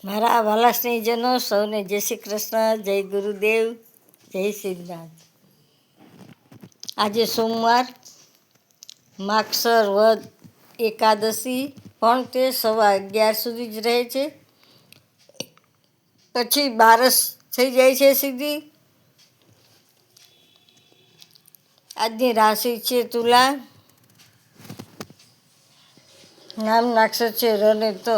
મારા વાલા સ્નેહીજનો સૌને જય શ્રી કૃષ્ણ, જય ગુરુદેવ, જય સિદ્ધનાથ. આજે સોમવાર, માગસર વદ એકાદશી, પણ તે 11:15 સુધી જ રહે છે. પછી 12 થઈ જાય છે સીધી. આજની રાશિ છે તુલા. નામ નાક્ષર છે ર ને ત.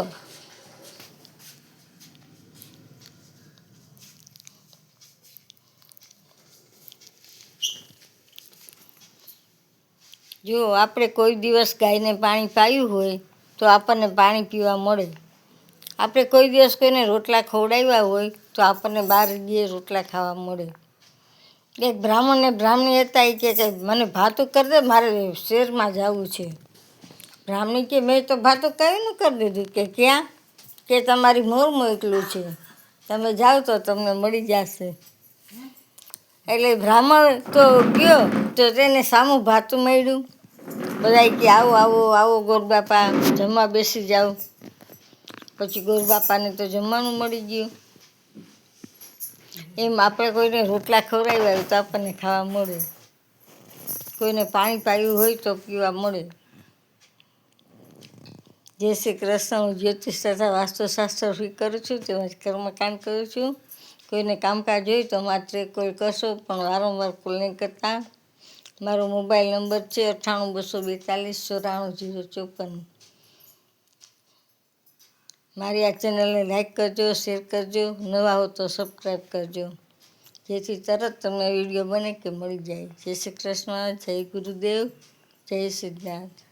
જો આપણે કોઈ દિવસ ગાયને પાણી પાયું હોય તો આપણને પાણી પીવા મળે. આપણે કોઈ દિવસ કોઈને રોટલા ખવડાવ્યા હોય તો આપણને 12 દિવસે રોટલા ખાવા મળે. એક બ્રાહ્મણી હતા, એ કે મને ભાતું કરી દે, મારે શહેરમાં જવું છે. બ્રાહ્મણી કે મેં તો ભાતું કયું ન કરી દીધું. કે ક્યાં? કે તમારી મોર મોકલું છે, તમે જાઓ તો તમને મળી જશે. એટલે બ્રાહ્મણ તો ગયો તો તેને સામું ભાતું મળ્યું. બધા કે આવો આવો આવો ગોરબાપા, જમવા બેસી જાઓ. પછી ગોરબાપાને તો જમવાનું મળી ગયું. એમ આપણે કોઈને રોટલા ખવડાવ્યા હોય તો આપણને ખાવા મળે. કોઈને પાણી પાયું હોય તો પીવા મળે. જય શ્રી કૃષ્ણ. હું જ્યોતિષ તથા વાસ્તુશાસ્ત્ર કરું છું, તેમજ કર્મકાંડ કરું છું. કોઈને કામકાજ હોય તો માત્ર કોઈ કરશો, પણ વારંવાર કોલ નહીં કરતા. મારો મોબાઈલ નંબર છે 98 242 94 054. મારી આ ચેનલને લાઈક કરજો, શેર કરજો, નવા હો તો સબસ્ક્રાઈબ કરજો, જેથી તરત તમને વિડીયો બને કે મળી જાય. જય શ્રી કૃષ્ણ, જય ગુરુદેવ, જય સિદ્ધનાથ.